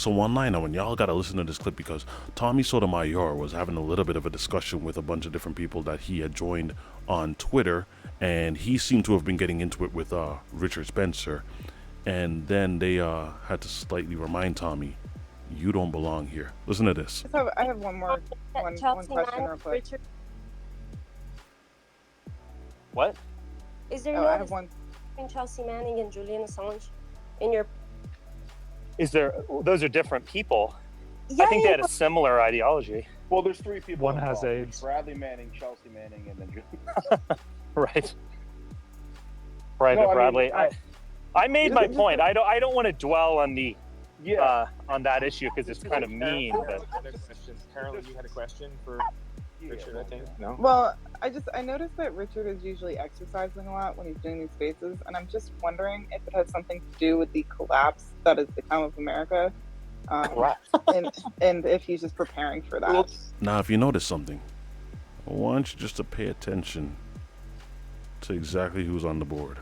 So one line, and y'all gotta listen to this clip because Tommy Sotomayor was having a little bit of a discussion with a bunch of different people that he had joined on Twitter, and he seemed to have been getting into it with Richard Spencer, and then they had to slightly remind Tommy, "You don't belong here." Listen to this. I have one question real quick. Richard, What? is there I no have one. between Chelsea Manning and Julian Assange in your? Is there? Those are different people. Yeah, I think they yeah, had a similar ideology. Well, there's three people. One has involved. AIDS. Bradley Manning, Chelsea Manning, and then Right. Private No, I mean, Bradley. I made my This- point. I don't want to dwell on the yeah. on that issue because it's kind of mean. But Carolyn, you had a question for Richard, I think? No? Well, I noticed that Richard is usually exercising a lot when he's doing these spaces, and I'm just wondering if it has something to do with the collapse that is the time of America, and if he's just preparing for that. Now, if you notice something, I want you just to pay attention to exactly who's on the board.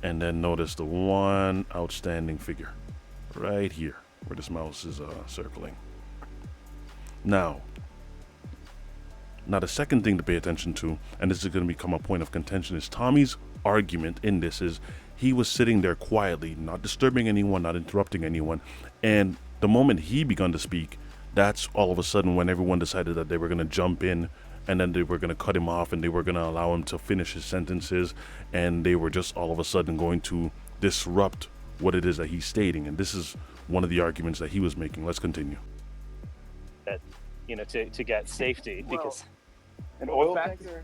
And then notice the one outstanding figure right here where this mouse is circling. Now, the second thing to pay attention to, and this is going to become a point of contention, is Tommy's argument in this is he was sitting there quietly, not disturbing anyone, not interrupting anyone. And the moment he began to speak, that's all of a sudden when everyone decided that they were going to jump in and then they were going to cut him off and they were going to allow him to finish his sentences, and they were just all of a sudden going to disrupt what it is that he's stating. And this is one of the arguments that he was making. Let's continue. that to get safety because An oil The fact- tanker.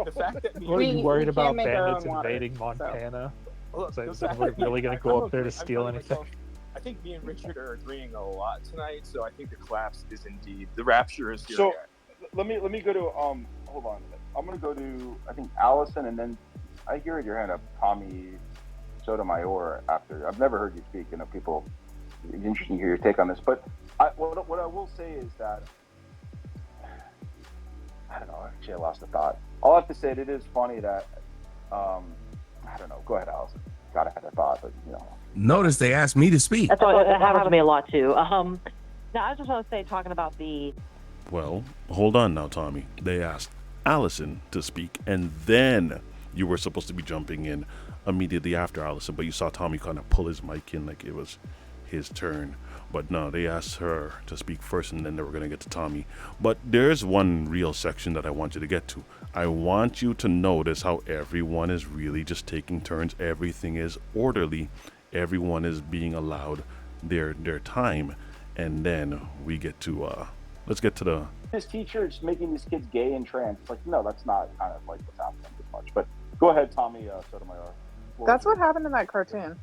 The fact that What are We you worried can't about make our bandits own water, invading so. Montana? Look, So the is fact anyone that- really going to I- go I'm up there to agreeing- I'm steal telling anything? myself, I think me and Richard are agreeing a lot tonight, so I think the collapse is indeed the rapture is here. So let me go to hold on. I'm gonna go to I think Allison, and then I hear in your hand up Tommy Sotomayor after. I've never heard you speak. People. It's interesting to hear your take on this. But what I will say is that I don't know. Actually, I lost the thought. I'll have to say it is funny that I don't know. Go ahead, Allison. God, I had a thought, but Notice they asked me to speak. That's what that happens to me a lot too. Now I just want to say, talking about the Well, hold on now, Tommy. They asked Allison to speak, and then you were supposed to be jumping in immediately after Allison, but you saw Tommy kind of pull his mic in like it was his turn. But no, they asked her to speak first, and then they were going to get to Tommy. But there's one real section that I want you to get to. I want you to notice how everyone is really just taking turns. Everything is orderly. Everyone is being allowed their time. And then we get to, let's get to the... This teacher is making these kids gay and trans. It's like, no, that's not kind of like what's happening as much. But go ahead, Tommy Sotomayor. That's what happened in that cartoon.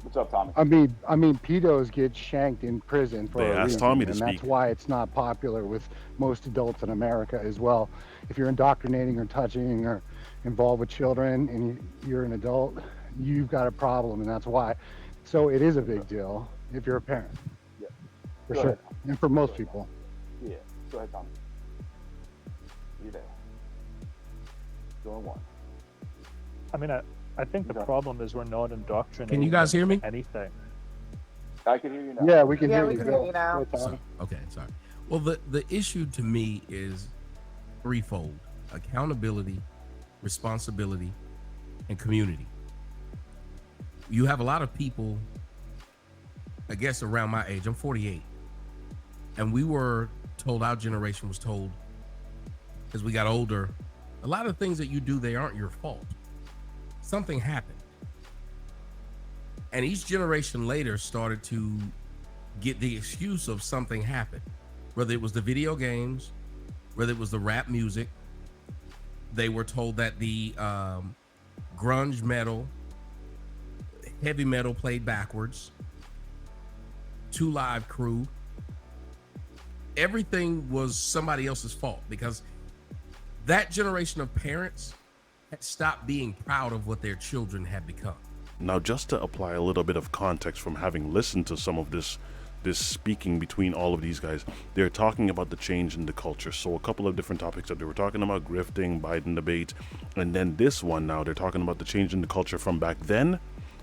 What's up, Tommy? I mean, pedos get shanked in prison for They a asked reason, Tommy to and speak. that's why it's not popular with most adults in America as well. If you're indoctrinating or touching or involved with children and you're an adult, you've got a problem, and that's why. So it is a big deal if you're a parent. Yeah. For Go sure, ahead. and for most people. Yeah. Go ahead, Tommy. You there? Going one. I mean, I think the Okay. problem is we're not indoctrinating. Can you guys hear me? Anything. I can hear you now. Yeah, we can Yeah, hear we you. can Go. hear you now. Go, Tommy. Okay, sorry. Well, the issue to me is threefold: accountability, responsibility, and community. You have a lot of people, I guess around my age, I'm 48, and we were told, our generation was told as we got older, a lot of things that you do, they aren't your fault. Something happened. And each generation later started to get the excuse of something happened, whether it was the video games, whether it was the rap music. They were told that the grunge metal, heavy metal played backwards, Two Live Crew. Everything was somebody else's fault because that generation of parents had stopped being proud of what their children had become. Now, just to apply a little bit of context from having listened to some of this speaking between all of these guys, they're talking about the change in the culture. So a couple of different topics that they were talking about: grifting, Biden debate, and then this one now they're talking about the change in the culture from back then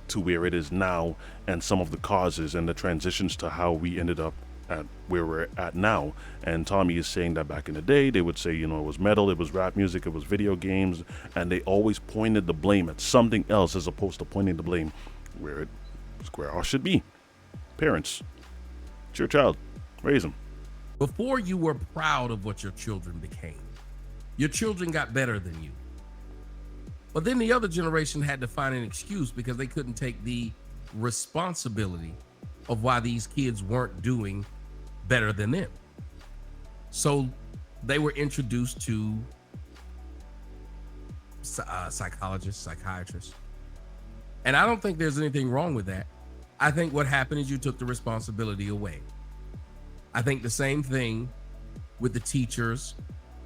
to where it is now, and some of the causes and the transitions to how we ended up at where we're at now. And Tommy is saying that back in the day, they would say, you know, it was metal, it was rap music, it was video games, and they always pointed the blame at something else as opposed to pointing the blame where it all should be. Parents, it's your child, raise them. Before you were proud of what your children became, your children got better than you. But then the other generation had to find an excuse because they couldn't take the responsibility of why these kids weren't doing better than them. So they were introduced to psychologists, psychiatrists. And I don't think there's anything wrong with that. I think what happened is you took the responsibility away. I think the same thing with the teachers.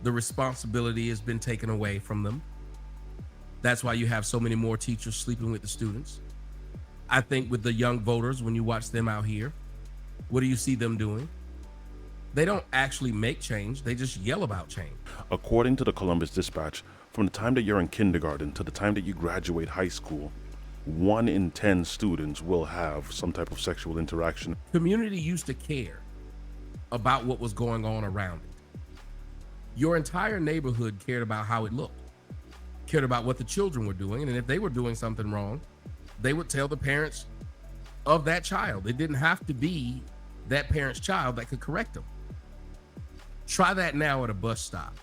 The responsibility has been taken away from them. That's why you have so many more teachers sleeping with the students. I think with the young voters, when you watch them out here, what do you see them doing? They don't actually make change. They just yell about change. According to the Columbus Dispatch, from the time that you're in kindergarten to the time that you graduate high school, 1 in 10 students will have some type of sexual interaction. Community used to care about what was going on around it. Your entire neighborhood cared about how it looked, cared about what the children were doing, and if they were doing something wrong, they would tell the parents of that child. It didn't have to be that parent's child that could correct them. Try that now at a bus stop.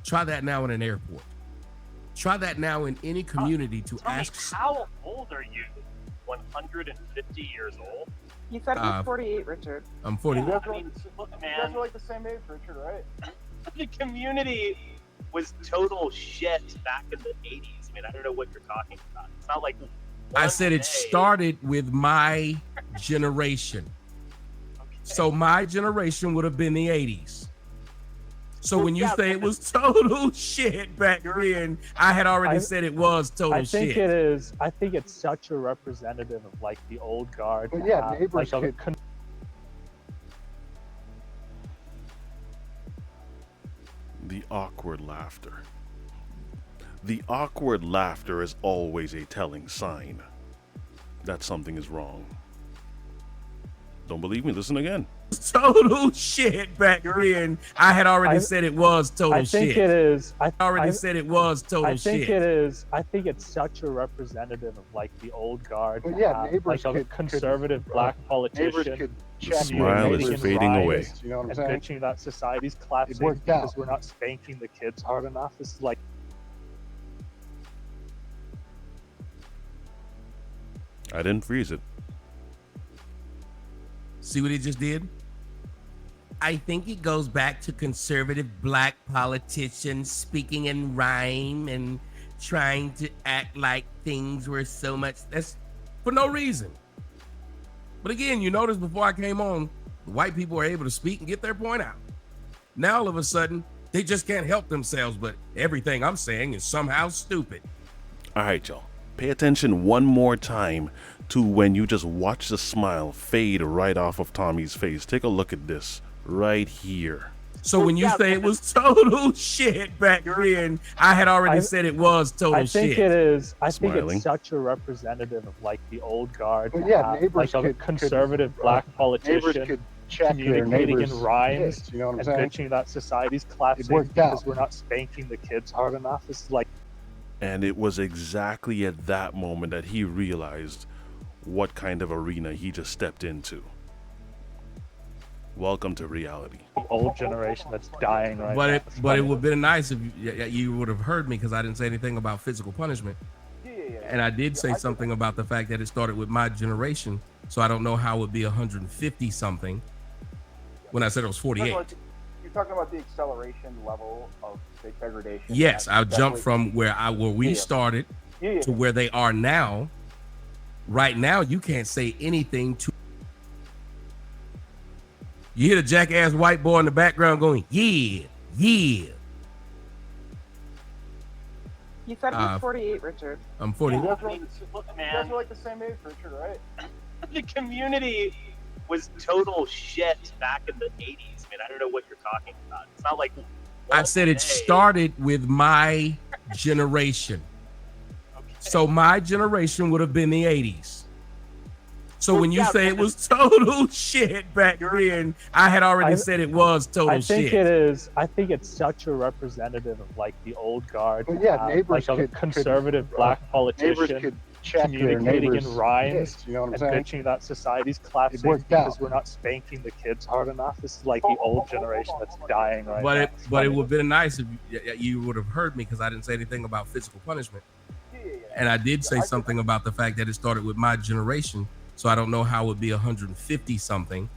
Try that now in an airport. Try that now in any community to ask. How old are you? 150 years old? You said he was 48, Richard. I'm 40. You guys I are, mean, look, you man, guys are like the same age, Richard, right? the community was total shit back in the 80s. I mean, I don't know what you're talking about. It's not like I said one it day- started with my generation. Okay. So my generation would have been the 80s. So when you Yeah, say it was total shit back then, I had already said it was total I think shit. it is. I think it's such a representative of like the old guard. Well, yeah, like neighbors a could- The awkward laughter. The awkward laughter is always a telling sign that something is wrong. Don't believe me? Listen again. Total shit back then. I had already said it was total I think shit. it is. I already said it was total I think shit. it is. I think it's such a representative of like the old guard. Well, yeah, neighbors like a could- conservative black Neighbors politician. could The check smile your is neighbor's fading rights, away. You know what I'm and saying? bitching that society's collapsing worked out. because we're not spanking the kids hard enough. This is like I didn't freeze it. See what he just did? I think it goes back to conservative black politicians speaking in rhyme and trying to act like things were so much. That's for no reason. But again, you notice before I came on, the white people are able to speak and get their point out. Now all of a sudden, they just can't help themselves, but everything I'm saying is somehow stupid. All right, y'all. Pay attention one more time to when you just watch the smile fade right off of Tommy's face. Take a look at this right here. So when you say it was total shit back then, I had already said it was total I think shit. it is. I think Smiling. it's such a representative of like the old guard. Well, yeah, neighbors like a could- conservative black Neighbors politician. could check their Communicating neighbor's in rhymes kids, you know what I'm and saying? bitching that society's collapsing worked out. because we're not spanking the kids hard enough. This is like And it was exactly at that moment that he realized what kind of arena he just stepped into. Welcome to reality. the old generation that's dying right But now. it would have been nice if you would have heard me, because I didn't say anything about physical punishment. Yeah. And I did say I something about the fact that it started with my generation. So I don't know how it would be 150 something when I said it was 48. You're talking about the acceleration level of the degradation. Yes, I That's jumped definitely- from where we Yeah. started Yeah. to where they are now. Right now, you can't say anything to. You hear the jackass white boy in the background going, yeah, yeah. You said he was 48, Richard. I'm 40. You guys I are, mean, look, you man, guys are like the same age, Richard, right? the community was total shit back in the 80s. I mean, I don't know what you're talking about. It's not like I said it day- started with my generation. Okay. So my generation would have been the 80s. So when you Yeah, say it was total shit back then, I had already said it was total I think shit. it is. I think it's such a representative of like the old guard. Well, yeah, neighbors like a conservative black neighbors politician could check their communicating neighbors' in rhymes kids, you know what I'm and saying? bitching that society's collapsing worked because out. we're not spanking the kids hard enough. This is like the old generation that's dying right But now. it would have been nice if you would have heard me, because I didn't say anything about physical punishment. And I did say something about the fact that it started with my generation. So I don't know how it would be 150 something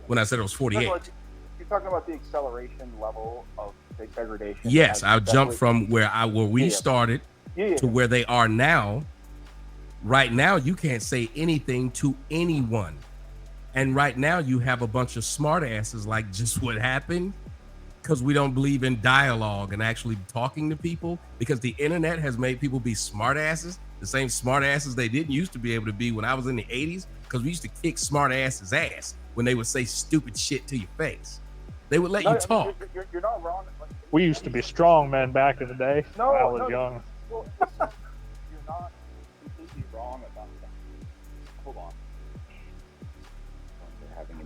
when I said it was 48. You're talking about the acceleration level of degradation. Yes, I jumped from where we started Yeah. to where they are now. Right now, you can't say anything to anyone. And right now, you have a bunch of smart asses like just what happened, because we don't believe in dialogue and actually talking to people, because the internet has made people be smart asses, the same smart asses they didn't used to be able to be when I was in the 80s, because we used to kick smart asses ass when they would say stupid shit to your face. They would let you talk. You're not wrong. We used to be strong men back in the day when I was young. Well, listen, you're not completely wrong about that. Hold on.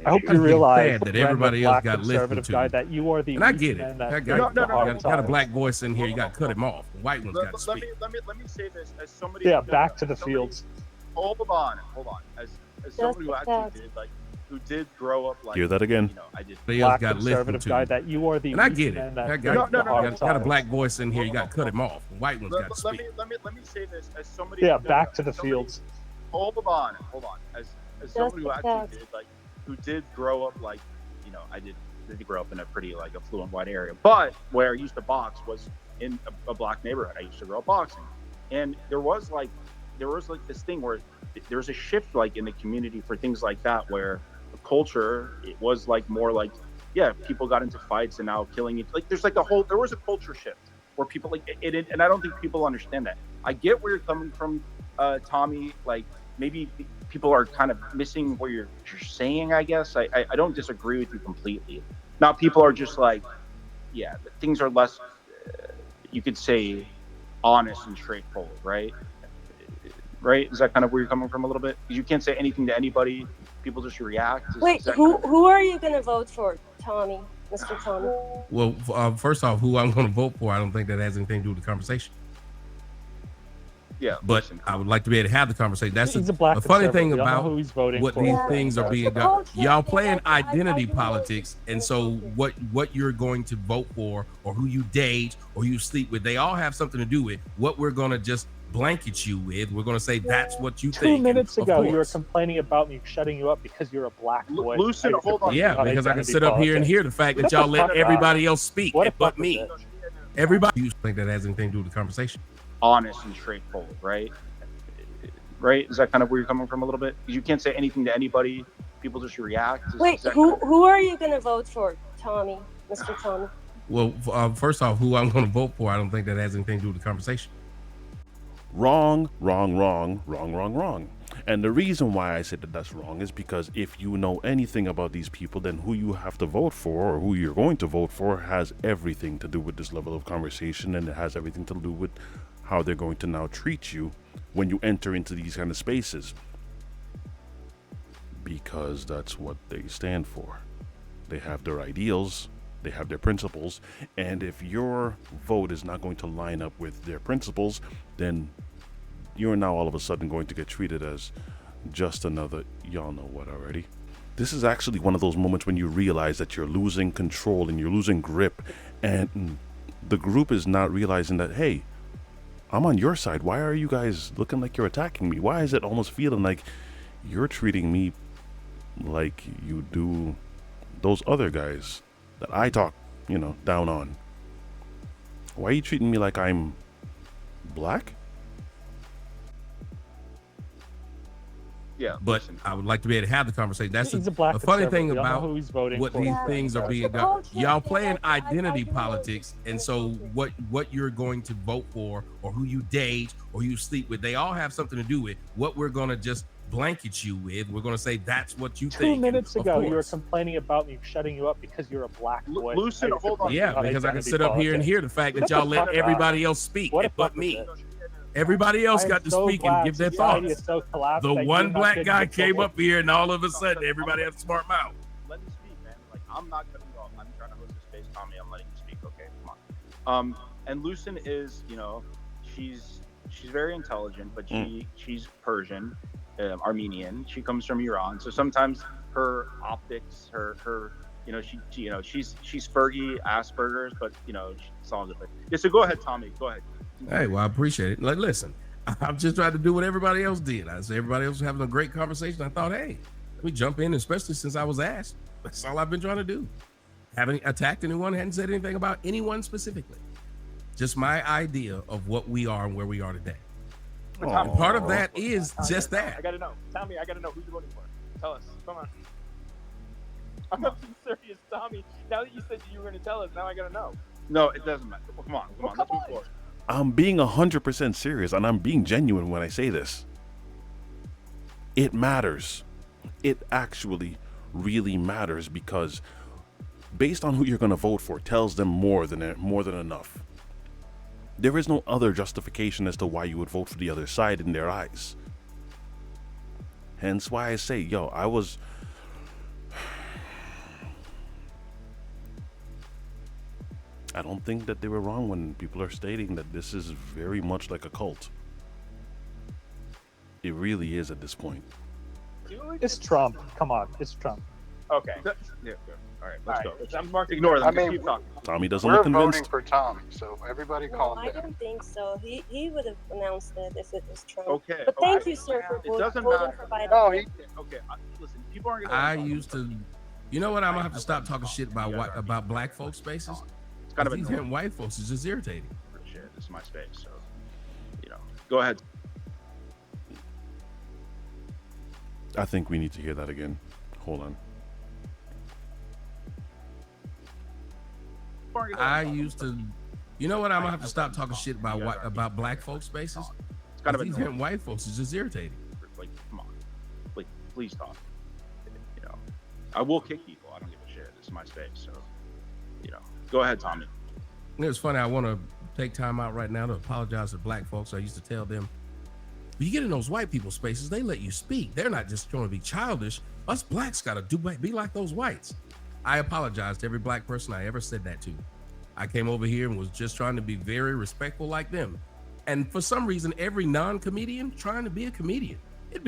I hope you realize that everybody else got listened conservative to. guy that you are the And I get it. man that I brings got, the hard got a times. black voice in here. You got to cut him off. The white one's got to Let speak. me say this as somebody. Yeah, back to the fields. Hold on. As somebody who actually did who did grow up like. Hear that again? You know, I did. Everybody else Black got listened conservative to. guy that you are the And I get it. man that I brings the hard got a times. black voice in here. You got to cut him off. The white one's got to speak. Let me say this as somebody. Yeah, back to the fields. Hold on. As somebody who actually did who did grow up like, you know, I did grow up in a pretty like affluent white area, but where I used to box was in a black neighborhood. I used to grow up boxing, and there was this thing where there was a shift like in the community for things like that, where the culture, it was like more like, yeah, people got into fights and now killing each, like there was a culture shift where people like it, and I don't think people understand that. I get where you're coming from, Tommy. Like maybe people are kind of missing what you're saying. I guess I don't disagree with you completely. Now people are just like, yeah, things are less, you could say, honest and straightforward, right? Right? Is that kind of where you're coming from a little bit? You can't say anything to anybody. People just react. Wait, who are you gonna vote for, Tommy, Mr. Tommy? Well, first off, who I'm going to vote for, I don't think that has anything to do with the conversation. Yeah, but I would like to be able to have the conversation. That's He's a black the funny thing conservative. Y'all know about who he's voting what for. these things are being done. Y'all playing identity politics, and so what you're going to vote for, or who you date, or who you sleep with, they all have something to do with what we're going to just blanket you with. We're going to say that's what you think. 2 minutes And ago, of you were course. complaining about me shutting you up because you're a black boy. Lucid, Now you're hold on. complaining about Yeah, because I can identity sit up here and politics. hear the fact that Shut the y'all let fuck everybody up. else speak, What a but fuck me. is it? Everybody, you think that has anything to do with the conversation? Honest and straightforward, right? Right? Is that kind of where you're coming from a little bit? You can't say anything to anybody. People just react. Wait, who are you gonna vote for, Tommy, Mr. Tommy? Well, first off, who I'm going to vote for, I don't think that has anything to do with the conversation. Wrong. And the reason why I said that that's wrong is because if you know anything about these people, then who you have to vote for, or who you're going to vote for, has everything to do with this level of conversation, and it has everything to do with how they're going to now treat you when you enter into these kind of spaces. Because that's what they stand for. They have their ideals, they have their principles, and if your vote is not going to line up with their principles, then you're now all of a sudden going to get treated as just another, y'all know what already. This is actually one of those moments when you realize that you're losing control and you're losing grip, and the group is not realizing that, hey, I'm on your side. Why are you guys looking like you're attacking me? Why is it almost feeling like you're treating me like you do those other guys that I talk, down on? Why are you treating me like I'm black? Yeah, but I would like to be able to have the conversation. That's He's a black the funny thing conservative. Y'all know about who he's voting what for. these things are being done. Y'all playing identity politics, and so what you're going to vote for, or who you date, or who you sleep with, they all have something to do with what we're going to just blanket you with. We're going to say that's what you 2 think. minutes And of ago, you were course. complaining about me shutting you up because you're a black boy. Lucid, Now you're hold on. complaining Yeah, about because I can identity sit up here and politics. hear the fact that What the y'all let fuck? everybody else speak, What the but fuck me. is it? Everybody else I am got to so speak and glad give their society thoughts. is so collapsed The that you're one not black getting guy in came trouble. up here, and all of a sudden, everybody had a smart mouth. Let me speak, man. Like, I'm not cutting you off. I'm trying to host a space, Tommy. I'm letting you speak. Okay, come on. And Lucen is, you know, she's very intelligent, but she's Persian, Armenian. She comes from Iran, so sometimes her optics, her you know, she's Fergie Asperger's, but you know, she solves it. Yeah, so go ahead, Tommy. Go ahead. Hey, well, I appreciate it. Like, listen, I'm just trying to do what everybody else did. I said everybody else was having a great conversation. I thought, hey, let me jump in, especially since I was asked. That's all I've been trying to do. Haven't attacked anyone, hadn't said anything about anyone specifically. Just my idea of what we are and where we are today. And part of that is just that. I gotta know. Tommy, I gotta know who you're voting for. Tell us. Come on. I'm being serious, Tommy. Now that you said you were gonna tell us, now I gotta know. No, it doesn't matter. Come on. Let's move forward. I'm being 100% serious, and I'm being genuine when I say this. It matters. It actually really matters, because based on who you're going to vote for tells them more than enough. There is no other justification as to why you would vote for the other side in their eyes. Hence why I say, yo, I don't think that they were wrong when people are stating that this is very much like a cult. It really is at this point. It's Trump. Come on, it's Trump. Okay. Yeah, all right, let's go. I'm marking. Ignore them. I mean, Keep talking. Tommy doesn't We're look voting convinced. for Tommy, so everybody No, calm I down. don't think so. He would have announced it if it was Trump. Okay. But thank okay. you, sir, for It doesn't voting matter. for Biden. No, he, Okay. Listen, people aren't gonna. I used to, you know what? I'm gonna have to stop talking shit about black folks spaces. It's kind of These annoying. white folks is just irritating. Shit, this is my space, so you know. Go ahead. I think we need to hear that again. Hold on. I used to, you know what? I'm gonna have to stop talking shit about black folks spaces. It's kind of These annoying. white folks is just irritating. Like, come on, like, please talk. You know, I will kick people. I don't give a shit. This is my space, so you know. Go ahead, Tommy. It's funny. I want to take time out right now to apologize to black folks. I used to tell them, when you get in those white people spaces, they let you speak. They're not just trying to be childish. Us blacks gotta be like those whites. I apologize to every black person I ever said that to. I came over here and was just trying to be very respectful like them. And for some reason, every non-comedian trying to be a comedian. It'd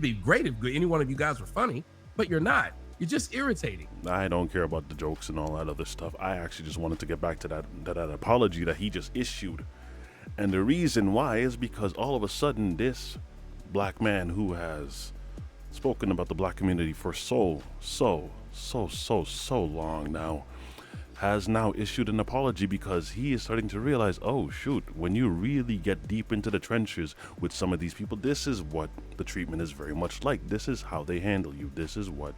be great if any one of you guys were funny, but you're not. You're just irritating. I don't care about the jokes and all that other stuff. I actually just wanted to get back to that apology that he just issued. And the reason why is because all of a sudden this black man who has spoken about the black community for so long now has now issued an apology, because he is starting to realize, oh shoot, when you really get deep into the trenches with some of these people, this is what the treatment is very much like. This is how they handle you. This is what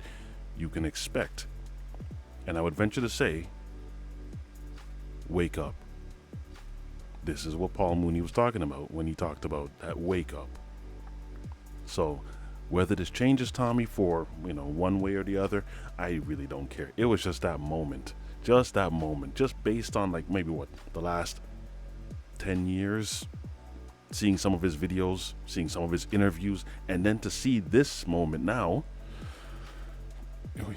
you can expect. And I would venture to say, wake up. This is what Paul Mooney was talking about when he talked about that wake up. So whether this changes Tommy for, you know, one way or the other, I really don't care. It was just that moment, just based on like maybe what, the last 10 years, seeing some of his videos, seeing some of his interviews, and then to see this moment now.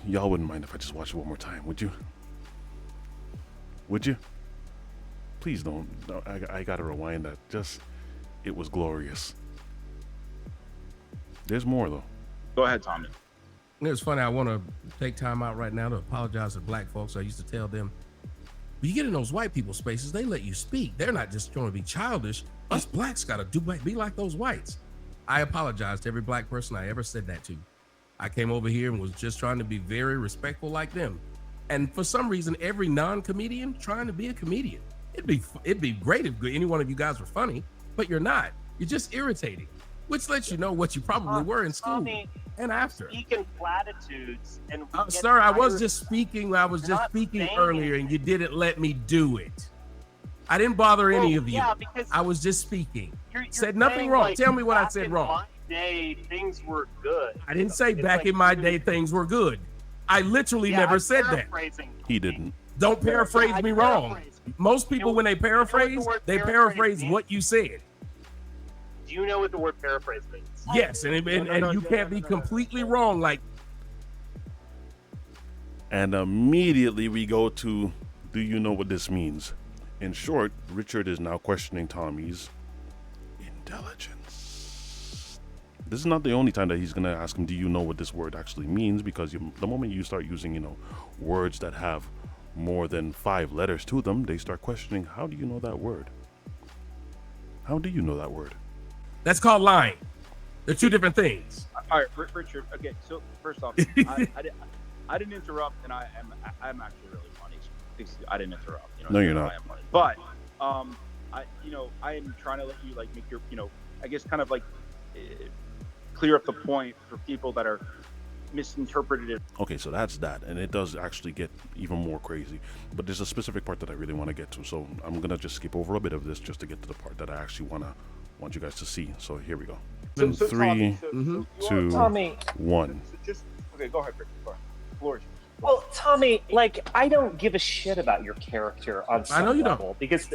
Y'all wouldn't mind if I just watched it one more time, would you? Would you? Please don't. No, I gotta rewind that. Just, it was glorious. There's more though. Go ahead, Tommy. It's funny. I want to take time out right now to apologize to black folks. I used to tell them, when you get in those white people spaces, they let you speak. They're not just trying to be childish. Us blacks gotta be like those whites. I apologize to every black person I ever said that to. I came over here and was just trying to be very respectful like them. And for some reason, every non-comedian trying to be a comedian. It'd be great if any one of you guys were funny, but you're not. You're just irritating, which lets you know what you probably were in school Tommy, and after. Speaking platitudes and Sir, I was just speaking. I was just speaking earlier, and you didn't let me do it. I didn't bother any of you. Yeah, because I was just speaking. you're Said nothing saying, wrong. like, Tell me what I back said in wrong. my day, things were good. I didn't say It's back like in my you- day things were good. I literally Yeah, never I'm said that. paraphrasing. He didn't. Don't paraphrase I me wrong. paraphrased. Most people, when they paraphrase, word they paraphrase paraphrase means? what you said. Do you know what the word paraphrase means? Yes, and you can't be completely wrong. Like, And immediately we go to, do you know what this means? In short, Richard is now questioning Tommy's intelligence. This is not the only time that he's going to ask him, do you know what this word actually means? Because the moment you start using, words that have more than 5 letters to them, they start questioning, how do you know that word? How do you know that word? that's called lying. They're two different things. All right, Richard. Okay, so first off, I didn't interrupt, and I'm actually really funny. I didn't interrupt. No, you're not. I am funny. But I am trying to let you make your I guess kind of clear up the point for people that are misinterpreted it. Okay, so that's that, and it does actually get even more crazy. But there's a specific part that I really want to get to, so I'm gonna just skip over a bit of this just to get to the part that I actually want you guys to see. So here we go. So, Three, Tommy, 2, Tommy, 1. just okay. Go ahead, Rick. Go ahead. Floor is yours. Well, Tommy, I don't give a shit about your character on some I know you level because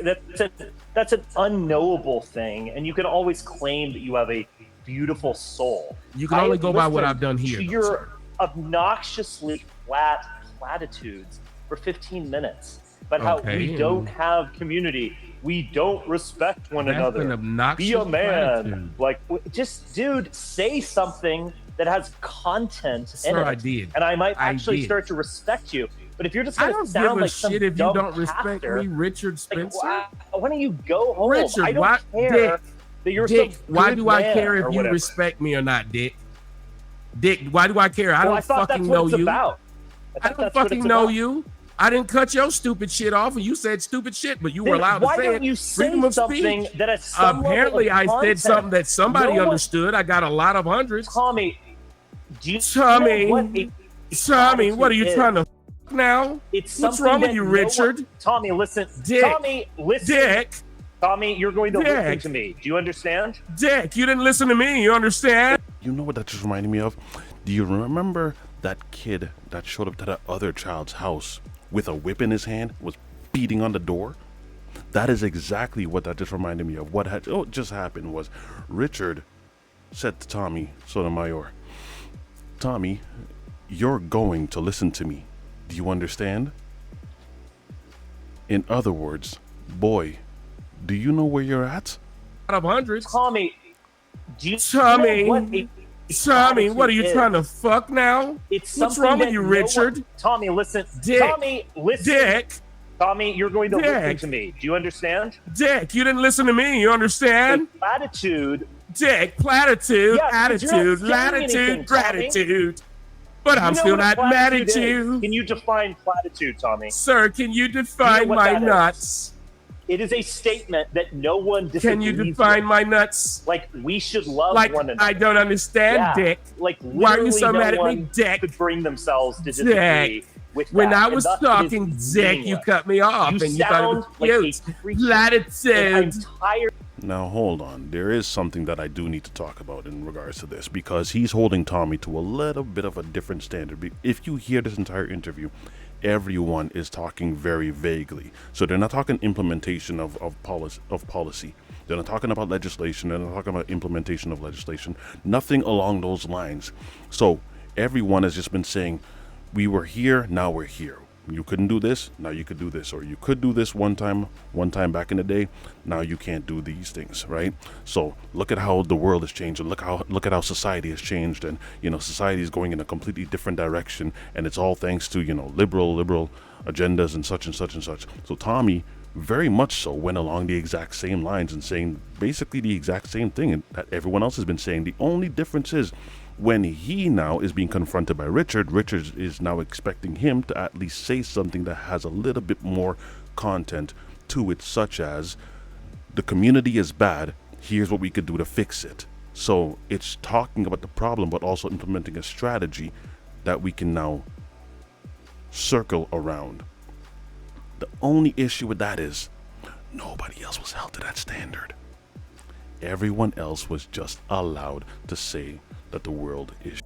that's an unknowable thing, and you can always claim that you have a beautiful soul. You can only go by what I've done here. To your obnoxiously flat platitudes for 15 minutes, but how we don't have community, we don't respect one another. An obnoxious Be a man, platitude. just dude, say something that has content in it. I did. And I might actually start to respect you. But if you're just I going don't to give sound a like some shit if you dumb don't respect pastor, me, Richard Spencer. why don't you go home? Richard, I don't why, care Dick, that you're Dick, some why good do I man care or if you whatever. respect me or not, Dick? Dick, why do I care? I Well, don't I thought fucking that's what know it's you. about. I don't fucking know you. I didn't cut your stupid shit off, and you said stupid shit, but you were allowed to why say don't it. you say Freedom of something speech. that has some Apparently, level of I said content? something that somebody No one- understood. I got a lot of hundreds. Tommy, do you Tommy, know what a Tommy, what are you platitude trying to is? f now? It's What's something wrong with that you, no Richard? one- Tommy, listen. Dick. Tommy, listen. Dick. Tommy, you're going to listen Dick. to me. Do you understand? Dick, you didn't listen to me. You understand? You know what that just reminded me of? Do you remember that kid that showed up to that other child's house with a whip in his hand, was beating on the door? That is exactly what that just reminded me of. What just happened was Richard said to Tommy Sotomayor, Tommy, you're going to listen to me. Do you understand? In other words, boy, do you know where you're at? Out of hundreds. Tommy, do you Tommy, know what a Tommy, what are you platitude trying to is? fuck now? It's What's something wrong with that you, no Richard? one- Tommy, listen. Dick. Tommy, listen. Dick. Tommy, you're going to listen Dick. to me. Do you understand? Dick, you didn't listen to me. You understand? A platitude. Dick, platitude, Yeah, because you're not attitude, saying latitude, anything, Tommy. gratitude. But I'm You know still what a not mad platitude at you. is. Can you define platitude, Tommy? Sir, can you define what my that is? nuts? It is a statement that no one disagrees Can you define with. my nuts? Like, we should love Like, one another. I don't understand, Yeah. Dick. Like, Why are you so literally mad no at me, one Dick? could bring themselves to disagree with When that, I and was thus it talking, is Dick, you meaningless. cut me off, You and you thought it was sound like a cute. creature, and Latitude. I'm tired. Now hold on, there is something that I do need to talk about in regards to this, because he's holding Tommy to a little bit of a different standard. If you hear this entire interview, everyone is talking very vaguely. So they're not talking implementation of policy. They're not talking about legislation. They're not talking about implementation of legislation. Nothing along those lines. So everyone has just been saying, we were here, now we're here. You couldn't do this, now you could do this. Or you could do this one time back in the day, now you can't do these things, right? So look at how the world has changed, and look at how society has changed, and society is going in a completely different direction, and it's all thanks to liberal agendas and such and such and such. So Tommy very much so went along the exact same lines and saying basically the exact same thing that everyone else has been saying. The only difference is, when he now is being confronted by Richard is now expecting him to at least say something that has a little bit more content to it, such as, the community is bad, here's what we could do to fix it. So it's talking about the problem, but also implementing a strategy that we can now circle around. The only issue with that is, nobody else was held to that standard. Everyone else was just allowed to say that the world is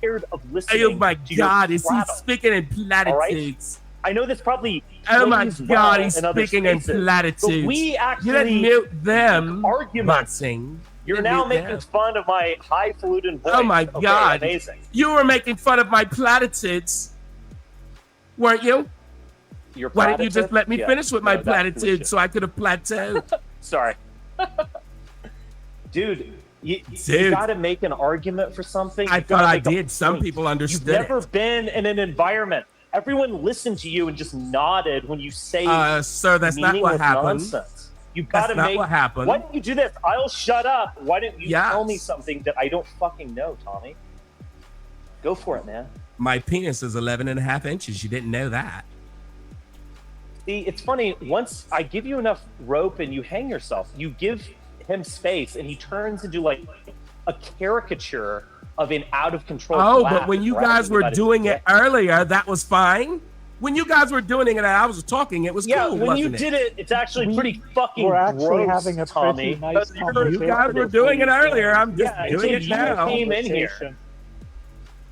Tired of listening. Oh my to your God, is he prattle. speaking in platitudes? I know this probably. Oh my plays God, well he's in other speaking in spaces, platitudes. But we You actually didn't mute them, arguments. Mutzing. You're now making fun of my highfalutin voice. Oh my Okay, God. amazing. You were making fun of my platitudes, weren't you? Your Why didn't you just platitude? let me Yeah. finish with my No, that's platitude bullshit. so I could have plateaued? Sorry. Dude, you Dude. got to make an argument for something. I You gotta thought I make a did. Some point. people understood You've never it. been in an environment. Everyone listened to you and just nodded when you say Sir, that's not what meaningless happened. nonsense. You got to That's not make. what happened. Why don't you do this? I'll shut up. Why don't you tell me Yes. something that I don't fucking know, Tommy? Go for it, man. My penis is 11 and a half inches. You didn't know that. See, it's funny. Once I give you enough rope and you hang yourself, you give him space and he turns into like a caricature of an out of control. Oh, black but when you bragging guys were about his doing it dick. earlier, that was fine. When you guys were doing it and I was talking, it was Yeah, cool, when you wasn't did it, it's actually pretty fucking We're actually gross, having a Tommy. pretty nice You conversation. guys were doing it earlier. I'm just Yeah, doing until it you now. came in here.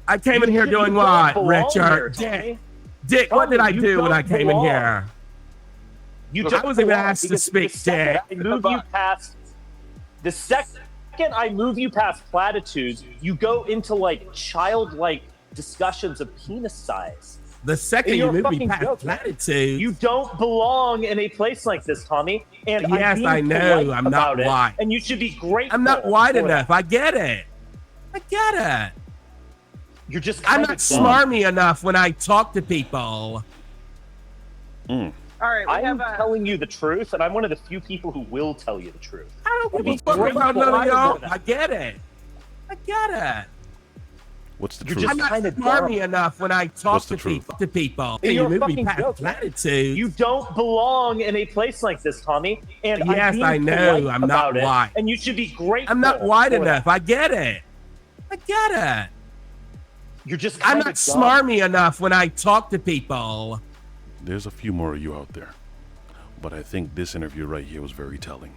I came in here doing You what, don't belong here, Richard? Tommy. Dick, what did I Tommy, you do when I don't came in belong. here? You I don't wasn't even belong asked to because speak, the second Dick. I move you past the second I move you past platitudes, you go into like childlike discussions of penis size. The second And you you're a move me fucking past joke, man. platitudes. You don't belong in a place like this, Tommy. And Yes, I'm being I know. polite I'm not about it, wide. and you should be grateful. I'm not wide for enough. that. I get it. I get it. You're just. I'm kinda not dumb. smarmy enough when I talk to people. All right, we I'm have a. telling you the truth, and I'm one of the few people who will tell you the truth. I don't give Be a fuck grateful about none of I y'all. know that. I get it. I get it. What's the You're truth? just I'm not kinda smarmy dumb. enough when I talk What's the to truth? people. And You you're a move me fucking past joke, man. platitudes. You don't belong in a place like this, Tommy. And Yes, I'm being I know. polite I'm not about it, wide. and you should be grateful. I'm not wide for enough. that. I get it. I get it. You're just. I'm kinda not dumb. smarmy enough when I talk to people. There's a few more of you out there, but I think this interview right here was very telling.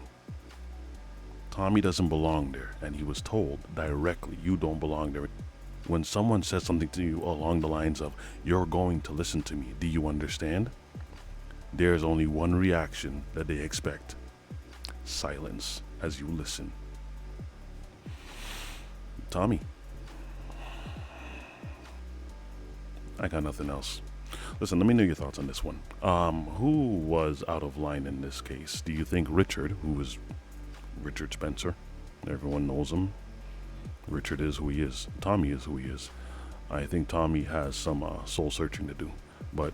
Tommy doesn't belong there, and he was told directly, you don't belong there. When someone says something to you along the lines of, you're going to listen to me, do you understand? There's only one reaction that they expect. Silence as you listen. Tommy, I got nothing else. Listen, let me know your thoughts on this one. Who was out of line in this case? Do you think Richard, who was Richard Spencer? Everyone knows him. Richard is who he is. Tommy is who he is. I think Tommy has some soul searching to do. But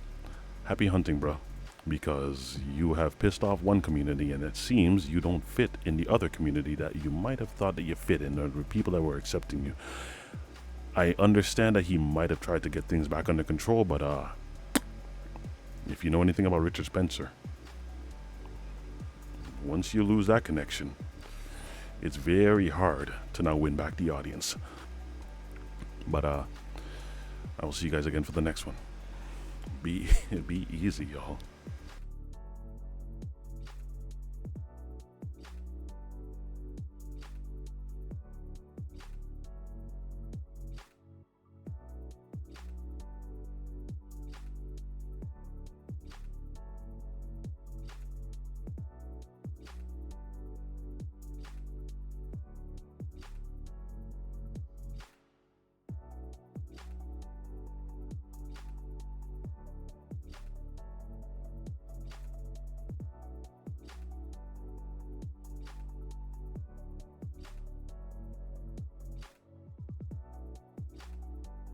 happy hunting, bro. Because you have pissed off one community, and it seems you don't fit in the other community that you might have thought that you fit in, or the people that were accepting you. I understand that he might have tried to get things back under control, but if you know anything about Richard Spencer, once you lose that connection, it's very hard to now win back the audience. But I will see you guys again for the next one. Be easy, y'all.